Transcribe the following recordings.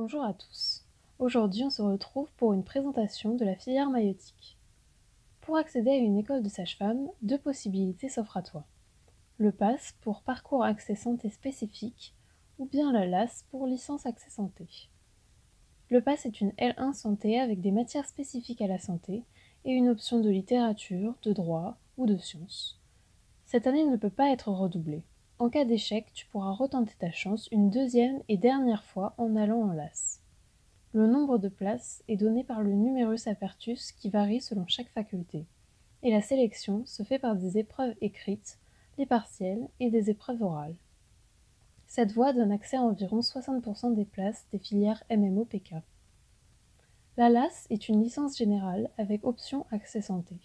Bonjour à tous. Aujourd'hui, on se retrouve pour une présentation de la filière maïeutique. Pour accéder à une école de sage-femme, deux possibilités s'offrent à toi. Le PASS pour parcours accès santé spécifique ou bien la LAS pour licence accès santé. Le PASS est une L1 santé avec des matières spécifiques à la santé et une option de littérature, de droit ou de sciences. Cette année ne peut pas être redoublée. En cas d'échec, tu pourras retenter ta chance une deuxième et dernière fois en allant en LAS. Le nombre de places est donné par le numerus apertus qui varie selon chaque faculté, et la sélection se fait par des épreuves écrites, les partiels et des épreuves orales. Cette voie donne accès à environ 60% des places des filières MMO-PK. La LAS est une licence générale avec option accès santé.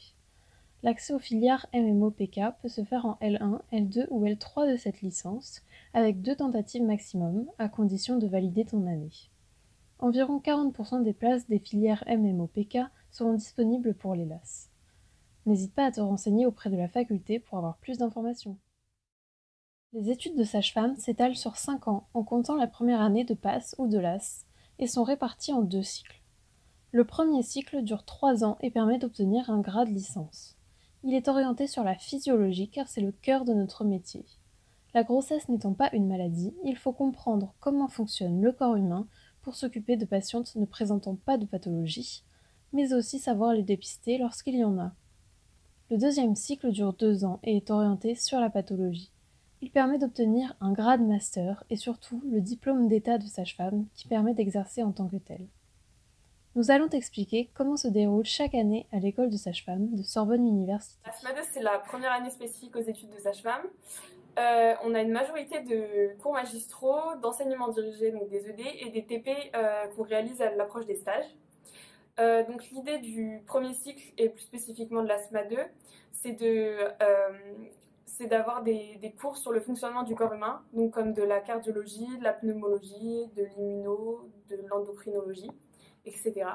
L'accès aux filières MMO-PK peut se faire en L1, L2 ou L3 de cette licence, avec 2 tentatives maximum, à condition de valider ton année. Environ 40% des places des filières MMO-PK seront disponibles pour les LAS. N'hésite pas à te renseigner auprès de la faculté pour avoir plus d'informations. Les études de sage-femme s'étalent sur 5 ans en comptant la première année de PASS ou de LAS et sont réparties en 2 cycles. Le premier cycle dure 3 ans et permet d'obtenir un grade licence. Il est orienté sur la physiologie car c'est le cœur de notre métier. La grossesse n'étant pas une maladie, il faut comprendre comment fonctionne le corps humain pour s'occuper de patientes ne présentant pas de pathologie, mais aussi savoir les dépister lorsqu'il y en a. Le deuxième cycle dure 2 ans et est orienté sur la pathologie. Il permet d'obtenir un grade master et surtout le diplôme d'état de sage-femme qui permet d'exercer en tant que tel. Nous allons t'expliquer comment se déroule chaque année à l'école de sage-femme de Sorbonne Université. La SMADE, c'est la première année spécifique aux études de sage-femme. On a une majorité de cours magistraux, d'enseignement dirigé, donc des ED, et des TP qu'on réalise à l'approche des stages. Donc l'idée du premier cycle, et plus spécifiquement de la SMADE, c'est d'avoir des cours sur le fonctionnement du corps humain, donc comme de la cardiologie, de la pneumologie, de l'immuno, de l'endocrinologie, etc.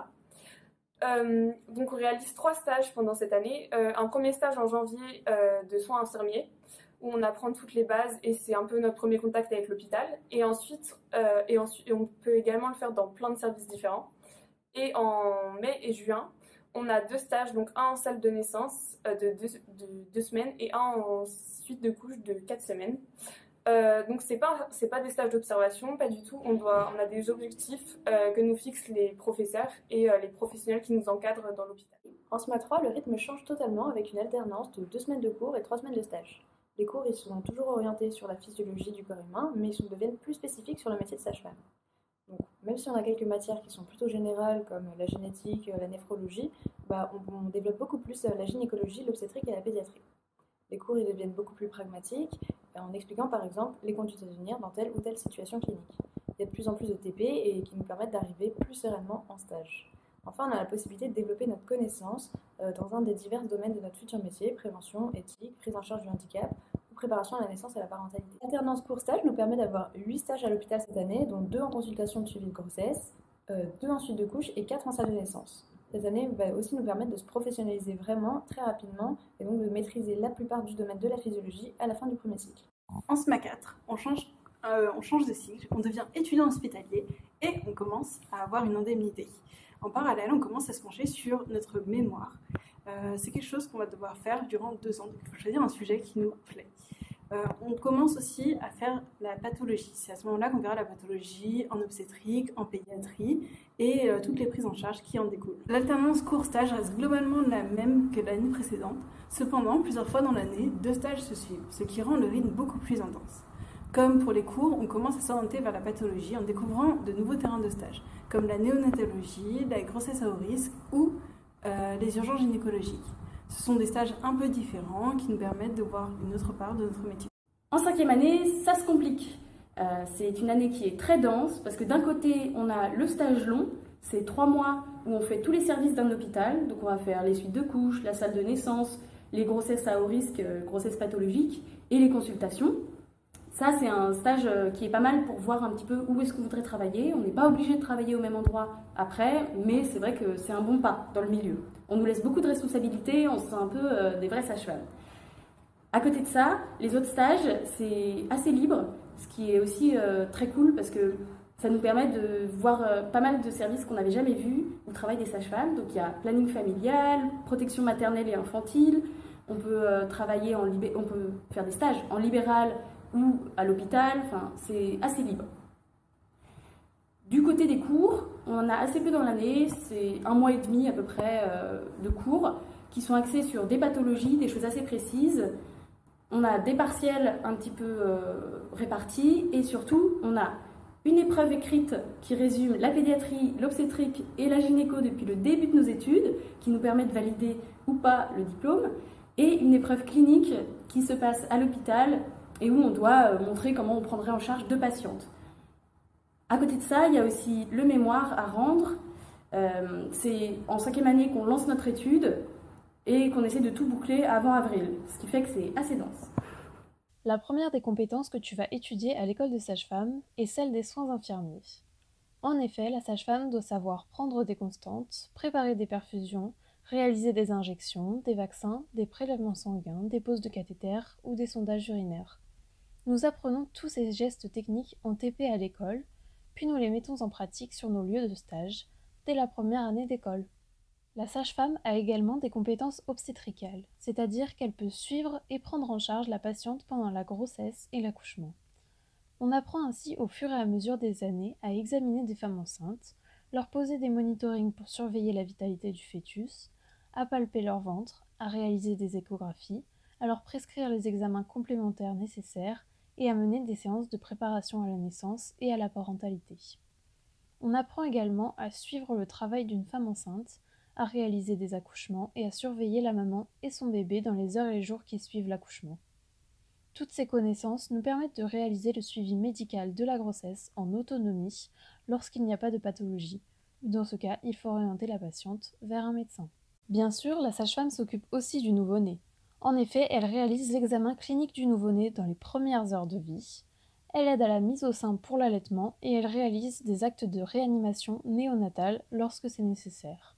Donc on réalise 3 stages pendant cette année. Un premier stage en janvier de soins infirmiers, où on apprend toutes les bases et c'est un peu notre premier contact avec l'hôpital. Et ensuite, on peut également le faire dans plein de services différents. Et en mai et juin, on a 2 stages, donc un en salle de naissance de 2 semaines et un en suite de couche de 4 semaines. Donc c'est pas des stages d'observation, pas du tout. On a des objectifs que nous fixent les professeurs et les professionnels qui nous encadrent dans l'hôpital. En SMA 3, le rythme change totalement avec une alternance de 2 semaines de cours et 3 semaines de stage. Les cours ils sont toujours orientés sur la physiologie du corps humain, mais ils deviennent plus spécifiques sur le métier de sage-femme. Donc, même si on a quelques matières qui sont plutôt générales comme la génétique, la néphrologie, on développe beaucoup plus la gynécologie, l'obstétrique et la pédiatrie. Les cours ils deviennent beaucoup plus pragmatiques en expliquant par exemple les conduites à tenir dans telle ou telle situation clinique. Il y a de plus en plus de TP et qui nous permettent d'arriver plus sereinement en stage. Enfin, on a la possibilité de développer notre connaissance dans un des divers domaines de notre futur métier, prévention, éthique, prise en charge du handicap ou préparation à la naissance et à la parentalité. L'alternance cours-stage nous permet d'avoir 8 stages à l'hôpital cette année, dont 2 en consultation de suivi de grossesse, 2 en suite de couche et 4 en salle de naissance. Cette année va aussi nous permettre de se professionnaliser vraiment très rapidement et donc de maîtriser la plupart du domaine de la physiologie à la fin du premier cycle. En SMA 4, on change de cycle, on devient étudiant hospitalier et on commence à avoir une indemnité. En parallèle, on commence à se pencher sur notre mémoire. C'est quelque chose qu'on va devoir faire durant 2 ans, donc il faut choisir un sujet qui nous plaît. On commence aussi à faire la pathologie. C'est à ce moment-là qu'on verra la pathologie en obstétrique, en pédiatrie et toutes les prises en charge qui en découlent. L'alternance cours-stage reste globalement la même que l'année précédente. Cependant, plusieurs fois dans l'année, 2 stages se suivent, ce qui rend le rythme beaucoup plus intense. Comme pour les cours, on commence à s'orienter vers la pathologie en découvrant de nouveaux terrains de stage, comme la néonatologie, la grossesse à haut risque ou les urgences gynécologiques. Ce sont des stages un peu différents qui nous permettent de voir une autre part de notre métier. En 5e année, ça se complique. C'est une année qui est très dense parce que d'un côté, on a le stage long, c'est 3 mois où on fait tous les services d'un hôpital. Donc on va faire les suites de couches, la salle de naissance, les grossesses à haut risque, grossesses pathologiques et les consultations. Ça, c'est un stage qui est pas mal pour voir un petit peu où est-ce qu'on voudrait travailler. On n'est pas obligé de travailler au même endroit après, mais c'est vrai que c'est un bon pas dans le milieu. On nous laisse beaucoup de responsabilités, on se sent un peu des vrais sages-femmes. À côté de ça, les autres stages, c'est assez libre, ce qui est aussi très cool parce que Ça nous permet de voir pas mal de services qu'on n'avait jamais vus au travail des sages-femmes. Donc il y a planning familial, protection maternelle et infantile. On peut on peut faire des stages en libéral ou à l'hôpital. Enfin, c'est assez libre. Du côté des cours, on en a assez peu dans l'année. C'est 1 mois et demi à peu près de cours qui sont axés sur des pathologies, des choses assez précises. On a des partiels un petit peu répartis et surtout, on a une épreuve écrite qui résume la pédiatrie, l'obstétrique et la gynéco depuis le début de nos études, qui nous permet de valider ou pas le diplôme, et une épreuve clinique qui se passe à l'hôpital et où on doit montrer comment on prendrait en charge 2 patientes. À côté de ça, il y a aussi le mémoire à rendre. C'est en 5e année qu'on lance notre étude et qu'on essaie de tout boucler avant avril, ce qui fait que c'est assez dense. La première des compétences que tu vas étudier à l'école de sage-femme est celle des soins infirmiers. En effet, la sage-femme doit savoir prendre des constantes, préparer des perfusions, réaliser des injections, des vaccins, des prélèvements sanguins, des poses de cathéter ou des sondages urinaires. Nous apprenons tous ces gestes techniques en TP à l'école, puis nous les mettons en pratique sur nos lieux de stage dès la première année d'école. La sage-femme a également des compétences obstétricales, c'est-à-dire qu'elle peut suivre et prendre en charge la patiente pendant la grossesse et l'accouchement. On apprend ainsi au fur et à mesure des années à examiner des femmes enceintes, leur poser des monitorings pour surveiller la vitalité du fœtus, à palper leur ventre, à réaliser des échographies, à leur prescrire les examens complémentaires nécessaires et à mener des séances de préparation à la naissance et à la parentalité. On apprend également à suivre le travail d'une femme enceinte, à réaliser des accouchements et à surveiller la maman et son bébé dans les heures et les jours qui suivent l'accouchement. Toutes ces connaissances nous permettent de réaliser le suivi médical de la grossesse en autonomie lorsqu'il n'y a pas de pathologie, ou dans ce cas, il faut orienter la patiente vers un médecin. Bien sûr, la sage-femme s'occupe aussi du nouveau-né. En effet, elle réalise l'examen clinique du nouveau-né dans les premières heures de vie, elle aide à la mise au sein pour l'allaitement et elle réalise des actes de réanimation néonatale lorsque c'est nécessaire.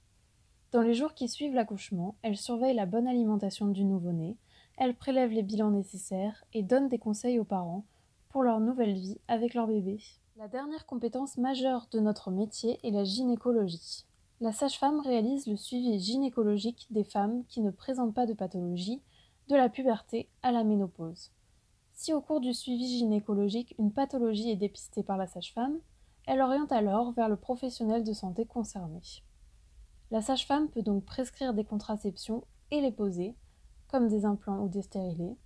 Dans les jours qui suivent l'accouchement, elle surveille la bonne alimentation du nouveau-né, elle prélève les bilans nécessaires et donne des conseils aux parents pour leur nouvelle vie avec leur bébé. La dernière compétence majeure de notre métier est la gynécologie. La sage-femme réalise le suivi gynécologique des femmes qui ne présentent pas de pathologie, de la puberté à la ménopause. Si au cours du suivi gynécologique, une pathologie est dépistée par la sage-femme, elle oriente alors vers le professionnel de santé concerné. La sage-femme peut donc prescrire des contraceptions et les poser, comme des implants ou des stérilés,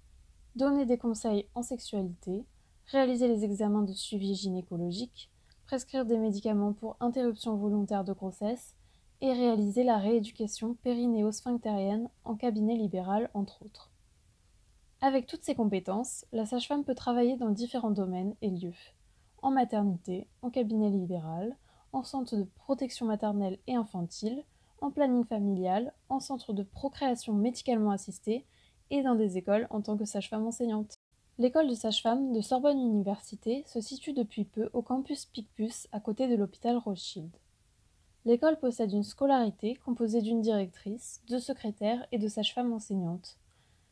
donner des conseils en sexualité, réaliser les examens de suivi gynécologique, prescrire des médicaments pour interruption volontaire de grossesse et réaliser la rééducation périnéo-sphinctérienne en cabinet libéral, entre autres. Avec toutes ces compétences, la sage-femme peut travailler dans différents domaines et lieux, en maternité, en cabinet libéral, en centre de protection maternelle et infantile, en planning familial, en centre de procréation médicalement assistée et dans des écoles en tant que sage-femme enseignante. L'école de sage-femme de Sorbonne Université se situe depuis peu au campus Picpus à côté de l'hôpital Rothschild. L'école possède une scolarité composée d'une directrice, 2 secrétaires et de sages-femmes enseignantes.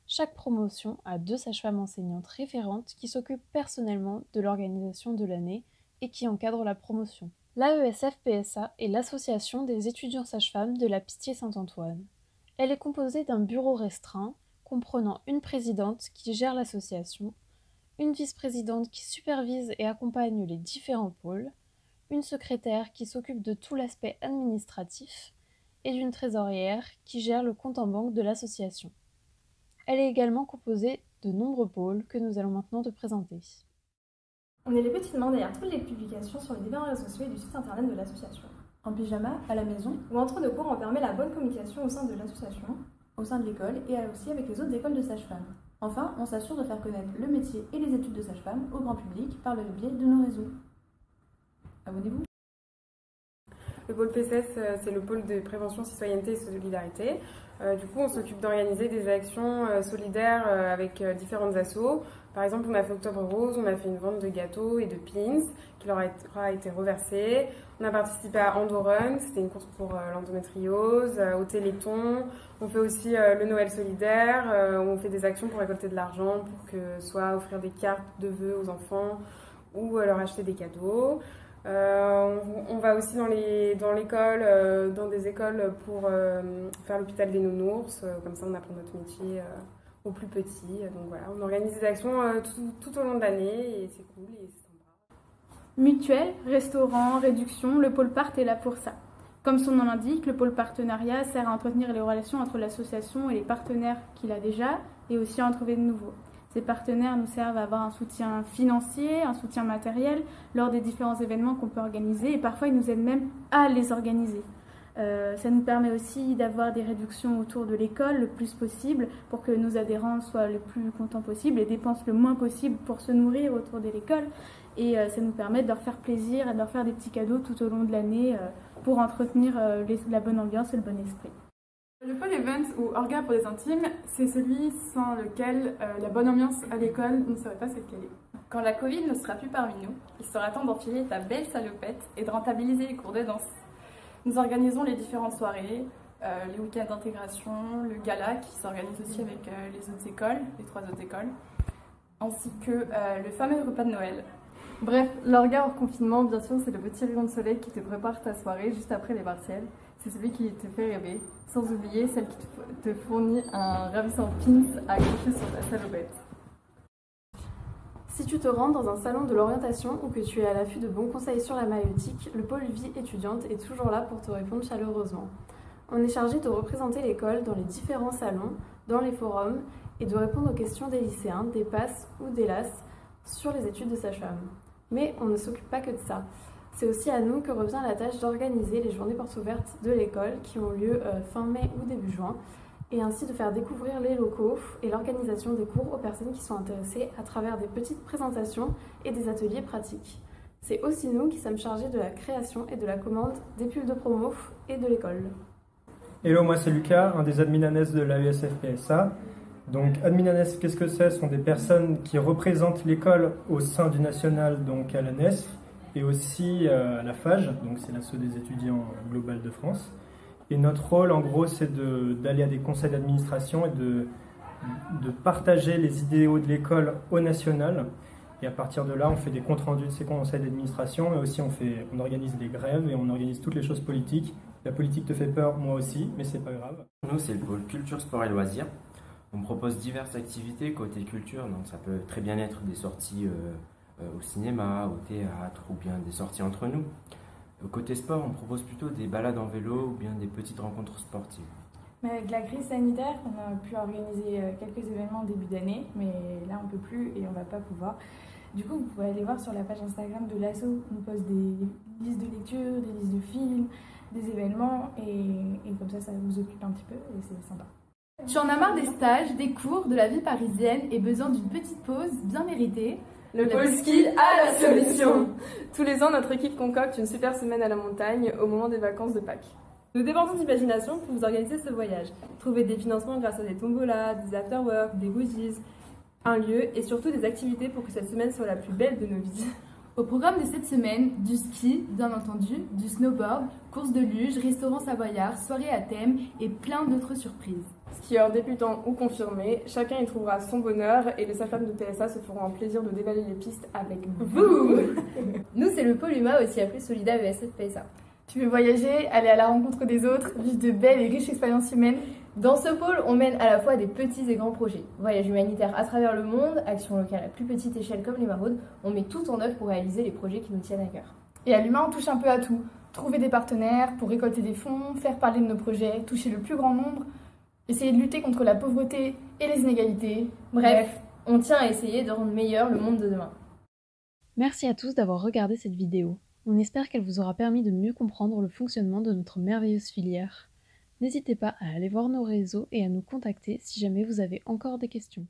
Chaque promotion a 2 sages-femmes enseignantes référentes qui s'occupent personnellement de l'organisation de l'année et qui encadrent la promotion. L'AESF-PSA est l'association des étudiants sages-femmes de la Pitié-Saint-Antoine. Elle est composée d'un bureau restreint, comprenant une présidente qui gère l'association, une vice-présidente qui supervise et accompagne les différents pôles, une secrétaire qui s'occupe de tout l'aspect administratif, et d'une trésorière qui gère le compte en banque de l'association. Elle est également composée de nombreux pôles que nous allons maintenant te présenter. On est les petites mains derrière toutes les publications sur les différents réseaux sociaux et du site internet de l'association. En pyjama, à la maison, ou entre deux cours, on permet la bonne communication au sein de l'association, au sein de l'école et aussi avec les autres écoles de sage-femme. Enfin, on s'assure de faire connaître le métier et les études de sage-femme au grand public par le biais de nos réseaux. Abonnez-vous. Le pôle PCS, c'est le pôle de prévention, citoyenneté et solidarité. Du coup, on s'occupe d'organiser des actions solidaires avec différentes assos. Par exemple, on a fait Octobre Rose, on a fait une vente de gâteaux et de pins qui leur aura été reversée. On a participé à Andorun, c'était une course pour l'endométriose, au Téléthon. On fait aussi le Noël solidaire, on fait des actions pour récolter de l'argent, pour que soit offrir des cartes de vœux aux enfants ou leur acheter des cadeaux. On va aussi dans des écoles pour faire l'hôpital des nounours, comme ça on apprend notre métier aux plus petits. Donc voilà, on organise des actions tout au long de l'année et c'est cool et c'est sympa. Mutuelle, restaurant, réduction, le pôle part est là pour ça. Comme son nom l'indique, le pôle partenariat sert à entretenir les relations entre l'association et les partenaires qu'il a déjà et aussi à en trouver de nouveaux. Ces partenaires nous servent à avoir un soutien financier, un soutien matériel lors des différents événements qu'on peut organiser et parfois ils nous aident même à les organiser. Ça nous permet aussi d'avoir des réductions autour de l'école le plus possible pour que nos adhérents soient le plus contents possible et dépensent le moins possible pour se nourrir autour de l'école. Et ça nous permet de leur faire plaisir et de leur faire des petits cadeaux tout au long de l'année pour entretenir la bonne ambiance et le bon esprit. Le pôle event ou orga pour les intimes, c'est celui sans lequel la bonne ambiance à l'école ne serait pas celle qu'elle est. Quand la Covid ne sera plus parmi nous, il sera temps d'enfiler ta belle salopette et de rentabiliser les cours de danse. Nous organisons les différentes soirées, les week-ends d'intégration, le gala qui s'organise aussi avec les 3 autres écoles, ainsi que le fameux repas de Noël. Bref, l'orga hors confinement, bien sûr, c'est le petit rayon de soleil qui te prépare ta soirée juste après les partiels. C'est celui qui te fait rêver, sans oublier celle qui te fournit un ravissant pins à accrocher sur ta salopette. Si tu te rends dans un salon de l'orientation ou que tu es à l'affût de bons conseils sur la maïeutique, le pôle vie étudiante est toujours là pour te répondre chaleureusement. On est chargé de représenter l'école dans les différents salons, dans les forums et de répondre aux questions des lycéens, des PASS ou des LAS sur les études de sage-femme. Mais on ne s'occupe pas que de ça. C'est aussi à nous que revient la tâche d'organiser les journées portes ouvertes de l'école qui ont lieu fin mai ou début juin et ainsi de faire découvrir les locaux et l'organisation des cours aux personnes qui sont intéressées à travers des petites présentations et des ateliers pratiques. C'est aussi nous qui sommes chargés de la création et de la commande des pubs de promo et de l'école. Hello, moi c'est Lucas, un des adminanes de l'AESF-PSA. Donc adminanes, qu'est-ce que c'est? Ce sont des personnes qui représentent l'école au sein du national, donc à la NESF, et aussi à la FAGE, donc c'est l'asso des étudiants global de France. Et notre rôle, en gros, c'est d'aller à des conseils d'administration et de partager les idéaux de l'école au national. Et à partir de là, on fait des comptes rendus de ces conseils d'administration, et aussi on organise des grèves et on organise toutes les choses politiques. La politique te fait peur, moi aussi, mais c'est pas grave. Nous, c'est le pôle culture, sport et loisirs. On propose diverses activités côté culture, donc ça peut très bien être des sorties au cinéma, au théâtre ou bien des sorties entre nous. Côté sport, on propose plutôt des balades en vélo ou bien des petites rencontres sportives. Mais avec la crise sanitaire, on a pu organiser quelques événements au début d'année, mais là on ne peut plus et on ne va pas pouvoir. Du coup, vous pouvez aller voir sur la page Instagram de l'asso, on poste des listes de lecture, des listes de films, des événements et comme ça vous occupe un petit peu et c'est sympa. Tu en as marre des stages, des cours, de la vie parisienne et besoin d'une petite pause bien méritée? Le pôle ski a la solution. Tous les ans, notre équipe concocte une super semaine à la montagne au moment des vacances de Pâques. Nous dépendons d'imagination pour vous organiser ce voyage. Trouver des financements grâce à des tombolas, des afterworks, des goodies, un lieu et surtout des activités pour que cette semaine soit la plus belle de nos vies. Au programme de cette semaine, du ski, bien entendu, du snowboard, course de luge, restaurant savoyard, soirée à thème et plein d'autres surprises. Skieurs débutants ou confirmés, chacun y trouvera son bonheur et les sages-femmes de PSA se feront un plaisir de dévaler les pistes avec vous. Nous, c'est le pôle humain, aussi appelé Solida ESF-PSA. Tu veux voyager, aller à la rencontre des autres, vivre de belles et riches expériences humaines? Dans ce pôle, on mène à la fois des petits et grands projets. Voyages humanitaires à travers le monde, actions locales à plus petite échelle comme les maraudes, on met tout en œuvre pour réaliser les projets qui nous tiennent à cœur. Et à l'humain, on touche un peu à tout. Trouver des partenaires pour récolter des fonds, faire parler de nos projets, toucher le plus grand nombre, essayer de lutter contre la pauvreté et les inégalités. Bref, on tient à essayer de rendre meilleur le monde de demain. Merci à tous d'avoir regardé cette vidéo. On espère qu'elle vous aura permis de mieux comprendre le fonctionnement de notre merveilleuse filière. N'hésitez pas à aller voir nos réseaux et à nous contacter si jamais vous avez encore des questions.